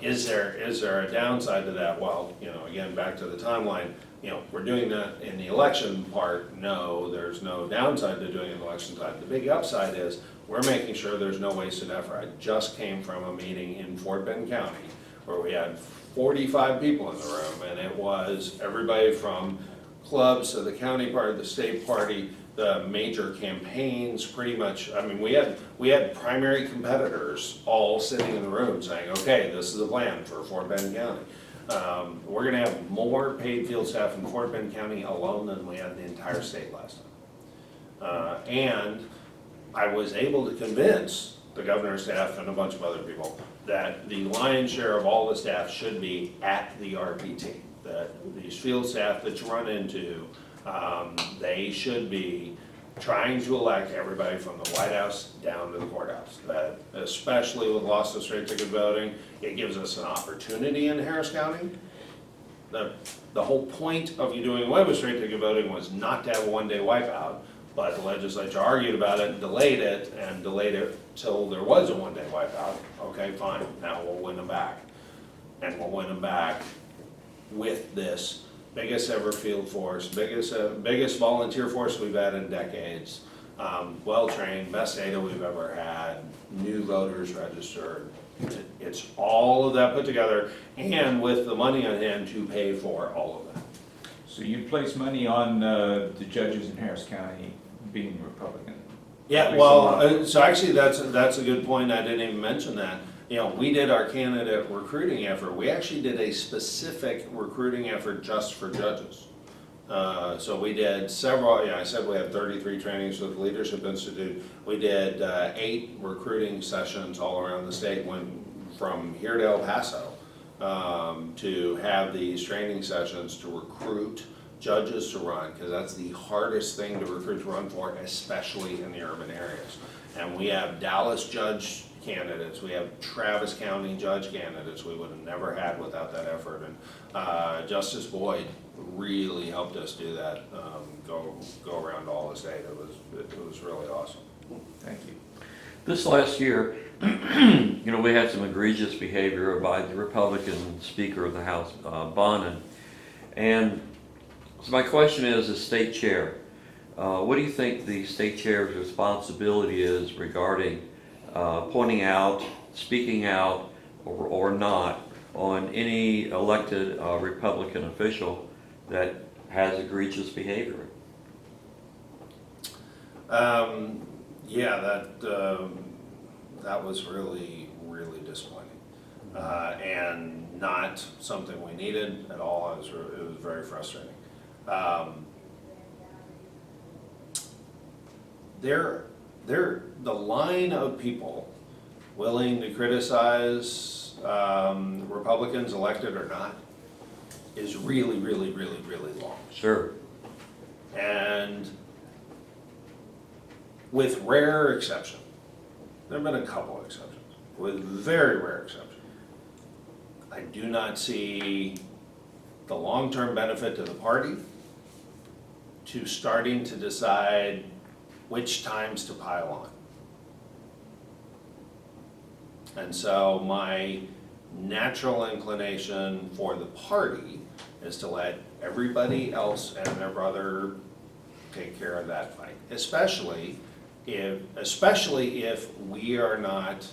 Is there a downside to that? Well, again, back to the timeline, we're doing that in the election part. No, there's no downside to doing it in the election time. The big upside is we're making sure there's no wasted effort. I just came from a meeting in Fort Bend County where we had 45 people in the room, and it was everybody from clubs to the county party, the state party, the major campaigns, pretty much. I mean, we had primary competitors all sitting in the room saying, okay, this is the plan for Fort Bend County. We're gonna have more paid field staff in Fort Bend County alone than we had in the entire state last time. And I was able to convince the governor's staff and a bunch of other people that the lion's share of all the staff should be at the RPT. That these field staff that you run into, they should be trying to elect everybody from the White House down to the courthouse. That, especially with loss of straight ticket voting, it gives us an opportunity in Harris County. The whole point of you doing away with straight ticket voting was not to have a one-day wipeout, but the legislature argued about it and delayed it till there was a one-day wipeout. Okay, fine, now we'll win them back. And we'll win them back with this biggest ever field force, biggest volunteer force we've had in decades, well-trained, best data we've ever had, new voters registered. It's all of that put together, and with the money on hand to pay for all of that. So you place money on the judges in Harris County being Republican. Yeah, At well, least a so actually, that's a good point, I didn't even mention that. You know, we did our candidate recruiting effort, we actually did a specific recruiting effort just for judges. So we did several, I said we had 33 trainings with the Leadership Institute. We did 8 recruiting sessions all around the state, went from here to El Paso, to have these training sessions to recruit judges to run, because that's the hardest thing to recruit to run for, especially in the urban areas. And we have Dallas judge candidates, we have Travis County judge candidates we would have never had without that effort. And Justice Boyd really helped us do that, go around all the state. It was really awesome. Thank you. This last year, we had some egregious behavior by the Republican Speaker of the House, Bonin. And so my question is, as state chair, what do you think the state chair's responsibility is regarding pointing out, speaking out, or not on any elected Republican official that has egregious behavior? Yeah, that was really, really disappointing. And not something we needed at all. It was very frustrating. The line of people willing to criticize Republicans, elected or not, is really, really, really, really long. Sure. And with rare exception, there have been a couple of exceptions, with very rare exception, I do not see the long-term benefit to the party to starting to decide which times to pile on. And so my natural inclination for the party is to let everybody else and their brother take care of that fight, especially if we are not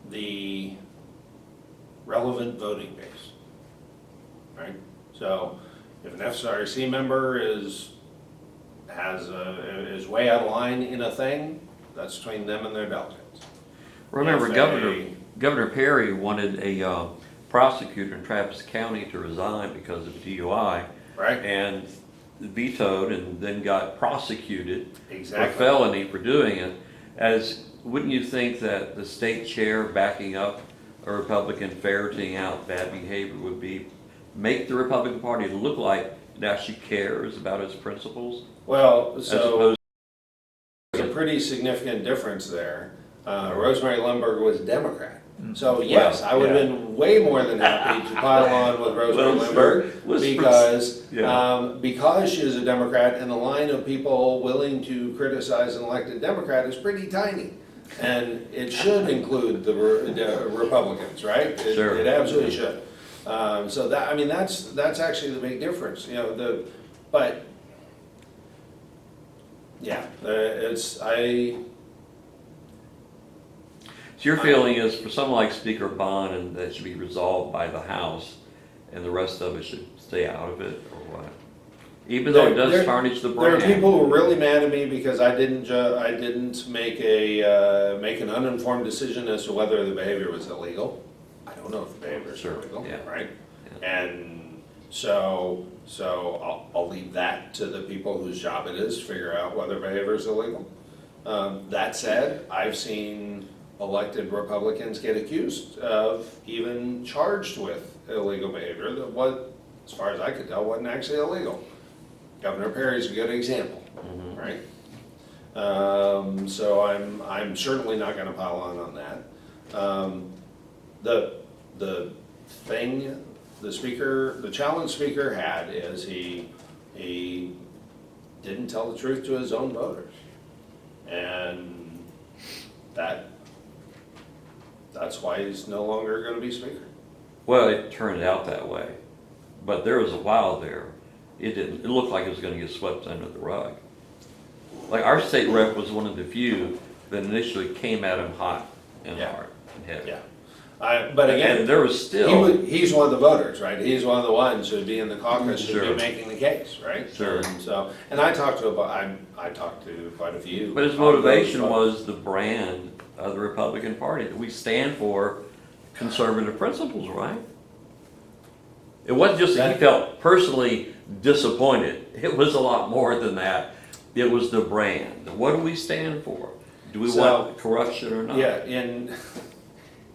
the relevant voting base, right? So if an FCRC member is way out of line in a thing, that's between them and their delegates. Remember, If Governor Perry wanted a prosecutor in Travis County to resign because of DUI, Right, and vetoed and then got prosecuted for exactly. felony for doing it. Wouldn't you think that the state chair backing up a Republican ferreting out bad behavior would make the Republican Party look like it actually cares about its principles? Well, As so opposed there's a pretty significant difference there. Rosemary Lundberg was a Democrat. So yes, I would have been way more than happy to pile on with Rosemary Well, Lundberg sure. because she is a Democrat and the line of people willing to criticize an elected Democrat is pretty tiny. And it should include the Republicans, right? Sure. It absolutely should. So that's actually the big difference, but yeah, So your feeling is for someone like Speaker Bond, and that should be resolved by the House, and the rest of it should stay out of it, or what? Even though it does tarnish the There brand. are people who are really mad at me because I didn't make an uninformed decision as to whether the behavior was illegal. I don't know if the behavior is Sure, illegal, yeah. right? Yeah. And so I'll leave that to the people whose job it is to figure out whether behavior is illegal. That said, I've seen elected Republicans get accused of, even charged with illegal behavior that as far as I could tell, wasn't actually illegal. Governor Perry's a good example, right? So I'm certainly not gonna pile on that. The thing the challenge speaker had is he didn't tell the truth to his own voters. And that's why he's no longer gonna be speaker. Well, it turned out that way, but there was a while there, it didn't, it looked like it was gonna get swept under the rug. Like, our state rep was one of the few that initially came at him hot and Yeah. hard and heavy. Yeah. But again, And there was still, he's one of the voters, right? He's one of the ones who'd be in the caucus, who'd Sure. be making the case, right? Sure. And so, and I talked to quite a few. but his motivation was the brand of the Republican Party, that we stand for conservative principles, right? It wasn't just that he felt personally disappointed. It was a lot more than that. It was the brand. What do we stand for? Do we want corruption or not? Yeah,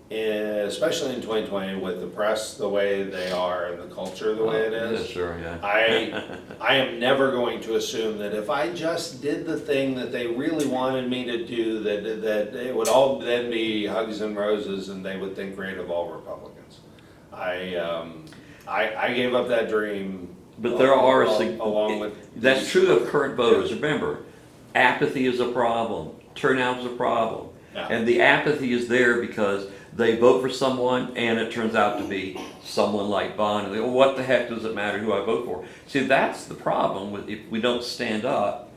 especially in 2020 with the press the way they are and the culture the way it Yeah, is. sure, yeah. I am never going to assume that if I just did the thing that they really wanted me to do, that it would all then be hugs and roses and they would think great of all Republicans. I gave up that dream. But there are, along with that's true of current voters. Remember, apathy is a problem, turnout is a problem. Yeah. And the apathy is there because they vote for someone and it turns out to be someone like Bond. And they go, well, what the heck does it matter who I vote for? See, that's the problem with if we don't stand up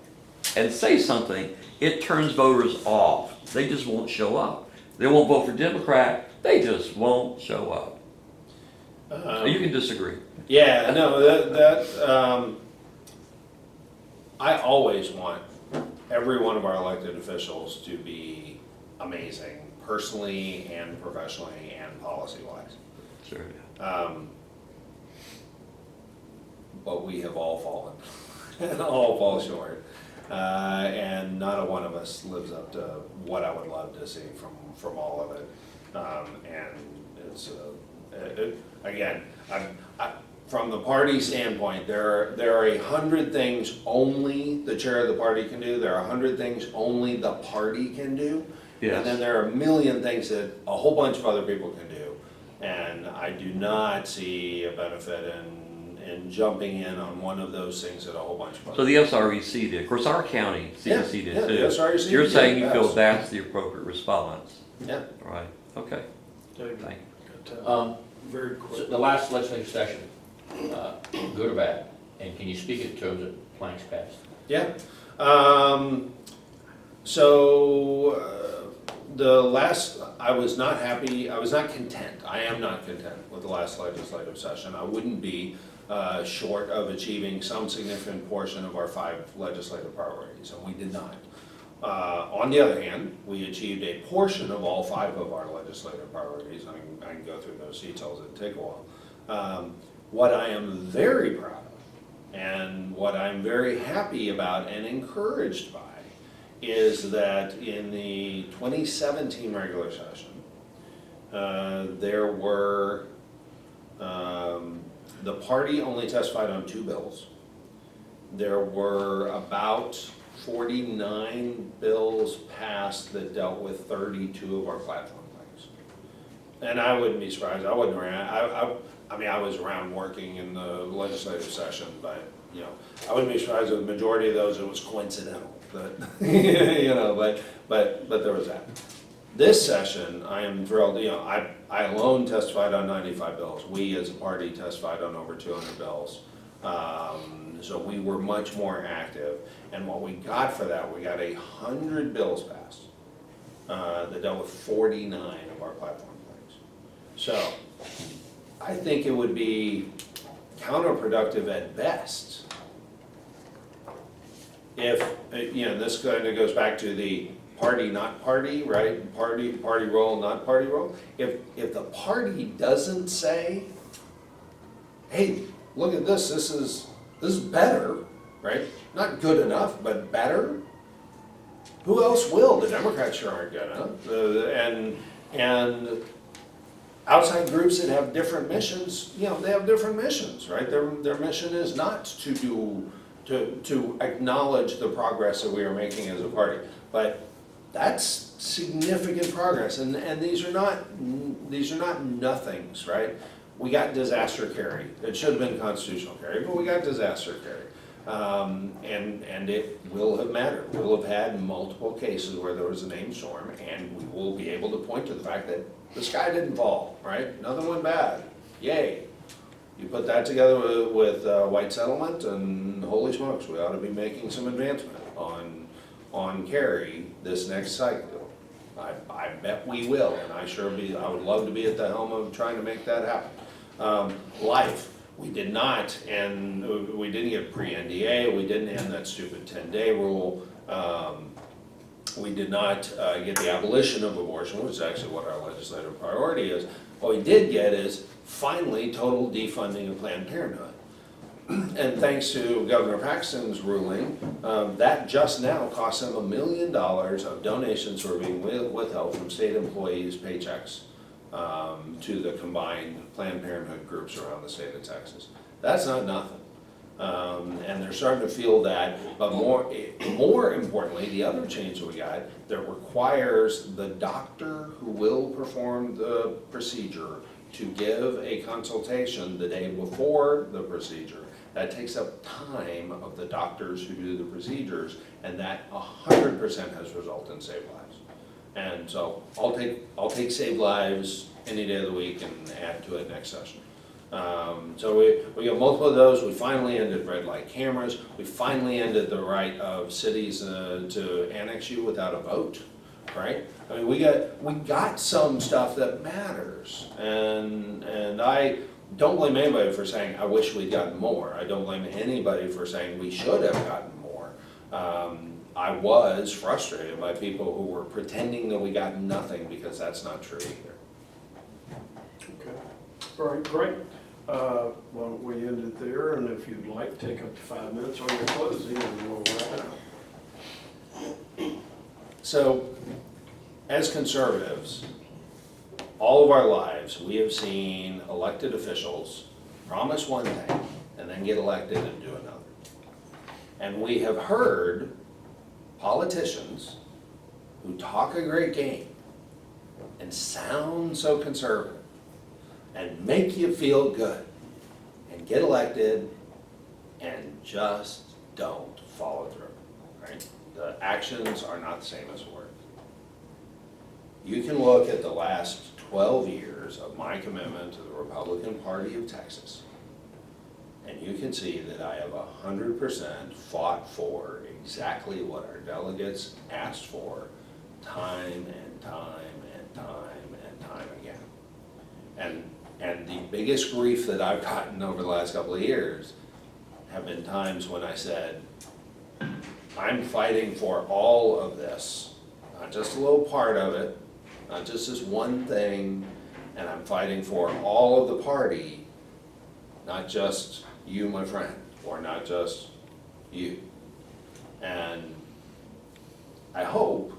and say something, it turns voters off. They just won't show up. They won't vote for Democrat, they just won't show up. You can disagree. Yeah, no, I always want every one of our elected officials to be amazing, personally and professionally and policy-wise. Sure. But we have all fallen, and all fall short. And not a one of us lives up to what I would love to see from all of it. And it's, again, from the party standpoint, there are 100 things only the chair of the party can do. There are 100 things only the party can do. Yes. And then there are a million things that a whole bunch of other people can do. And I do not see a benefit in jumping in on one of those things that a whole bunch of So other. the SREC did, of course, our county CDC did yeah, too. the SREC You're did, saying you feel yes. that's the appropriate response, Yeah. right? Okay, David, thank very So quick. the last legislative session, good or bad, and can you speak in terms of planks passed? Yeah. The last, I was not happy, I was not content. I am not content with the last legislative session. I wouldn't be short of achieving some significant portion of our 5 legislative priorities, and we did not. On the other hand, we achieved a portion of all 5 of our legislative priorities. I can go through those details, it'd take a while. What I am very proud of, and what I'm very happy about and encouraged by, is that in the 2017 regular session, there were, the party only testified on 2 bills. There were about 49 bills passed that dealt with 32 of our platform things. And I wouldn't be surprised, I wasn't around, I mean, I was around working in the legislative session, but, you know, I wouldn't be surprised if the majority of those, it was coincidental, but, you know, but there was that. This session, I am thrilled, you know, I alone testified on 95 bills. We as a party testified on over 200 bills. So we were much more active, and what we got for that, we got 100 bills passed that dealt with 49 of our platform things. So I think it would be counterproductive at best if, you know, this kind of goes back to the party, not party, right? Party role, not party role. If the party doesn't say, hey, look at this, this is better, right? Not good enough, but better. Who else will? The Democrats sure aren't gonna. And outside groups that have different missions, you know, they have different missions, right? Their mission is not to acknowledge the progress that we are making as a party. But that's significant progress, and these are not nothings, right? We got disaster carry. It should have been constitutional carry, but we got disaster carry. And it will have mattered. We'll have had multiple cases where there was a named storm, and we will be able to point to the fact that the sky didn't fall, right? Nothing went bad. Yay. You put that together with white settlement, and holy smokes, we ought to be making some advancement on carry this next cycle. I I bet we will, and I would love to be at the helm of trying to make that happen. Life, we did not, and we didn't get pre-NDA, we didn't end that stupid 10-day rule. We did not get the abolition of abortion, which is actually what our legislative priority is. What we did get is finally total defunding of Planned Parenthood. And thanks to Governor Paxton's ruling, that just now cost them $1 million of donations that were being withheld from state employees' paychecks to the combined Planned Parenthood groups around the state of Texas. That's not nothing. And they're starting to feel that, but more importantly, the other change that we got that requires the doctor who will perform the procedure to give a consultation the day before the procedure. That takes up time of the doctors who do the procedures, and that 100% has resulted in saved lives. And so I'll take Save Lives any day of the week and add to it next session. So we got multiple of those. We finally ended red light cameras. We finally ended the right of cities to annex you without a vote, right? I mean, we got some stuff that matters, and I don't blame anybody for saying, I wish we'd gotten more. I don't blame anybody for saying we should have gotten more. I was frustrated by people who were pretending that we got nothing, because that's not true either. Okay. All right, great. Why don't we end it there, and if you'd like, take up to 5 minutes on your closing, and we'll wrap it up. So, as conservatives, all of our lives, we have seen elected officials promise one thing and then get elected and do another. And we have heard politicians who talk a great game and sound so conservative and make you feel good and get elected and just don't follow through, right? The actions are not the same as words. You can look at the last 12 years of my commitment to the Republican Party of Texas, and you can see that I have 100% fought for exactly what our delegates asked for time and time and time and time again. And the biggest grief that I've gotten over the last couple of years have been times when I said, I'm fighting for all of this, not just a little part of it, not just this one thing, and I'm fighting for all of the party, not just you, my friend, or not just you. And I hope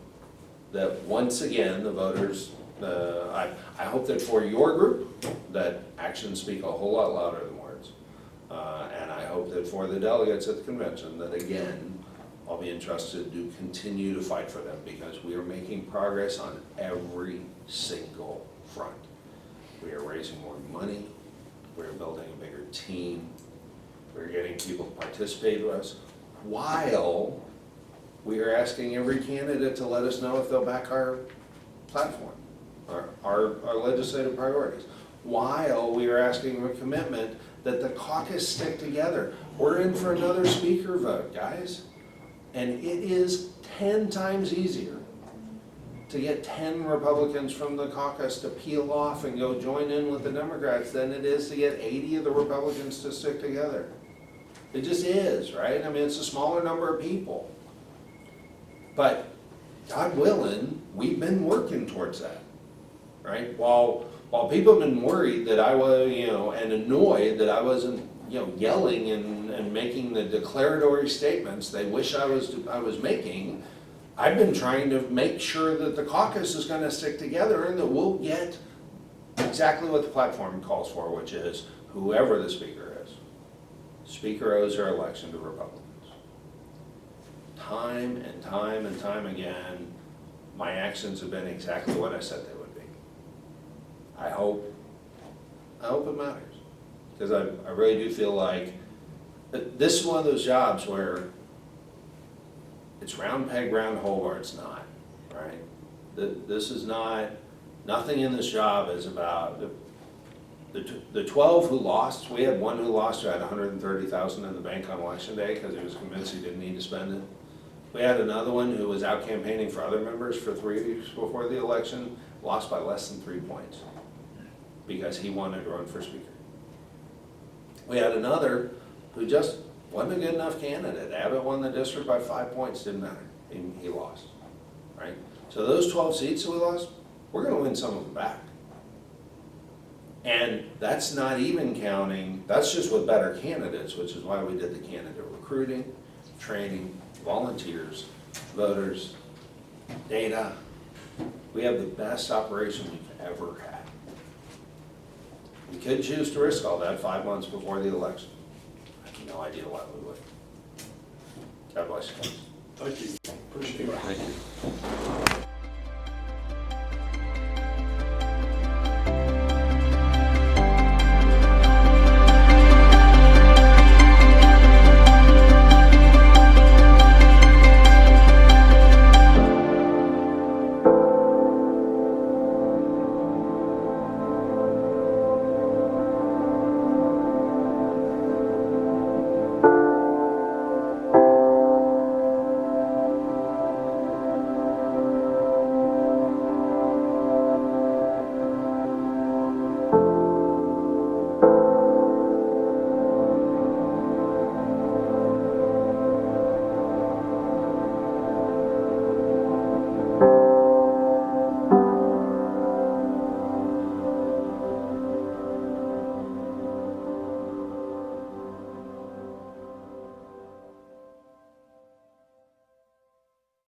that once again, the voters, I hope that for your group, that actions speak a whole lot louder than words. And I hope that for the delegates at the convention, that again, I'll be entrusted to continue to fight for them, because we are making progress on every single front. We are raising more money, we're building a bigger team, we're getting people to participate with us, while we are asking every candidate to let us know if they'll back our platform, our legislative priorities, while we are asking a commitment that the caucus stick together. We're in for another speaker vote, guys. And it is 10 times easier to get 10 Republicans from the caucus to peel off and go join in with the Democrats than it is to get 80 of the Republicans to stick together. It just is, right? I mean, it's a smaller number of people. But God willing, we've been working towards that, right? While people have been worried that I was, and annoyed that I wasn't, yelling and making the declaratory statements they wish I was making, I've been trying to make sure that the caucus is going to stick together and that we'll get exactly what the platform calls for, which is whoever the speaker is. Speaker owes their election to Republicans. Time and time and time again, my actions have been exactly what I said they would be. I hope it matters. Because I really do feel like this is one of those jobs where it's round peg, round hole, or it's not, right? This is not, nothing in this job is about, the 12 who lost, we had one who lost who had $130,000 in the bank on election day because he was convinced he didn't need to spend it. We had another one who was out campaigning for other members for 3 weeks before the election, lost by less than 3 points because he wanted to run for speaker. We had another who just wasn't a good enough candidate. Abbott won the district by 5 points, didn't matter. He lost, right? So those 12 seats that we lost, we're gonna win some of them back. And that's not even counting, that's just with better candidates, which is why we did the candidate recruiting, training, volunteers, voters, data. We have the best operation we've ever had. We could choose to risk all that 5 months before the election. I have no idea why we would. God bless you guys. Thank you, appreciate it. Thank you.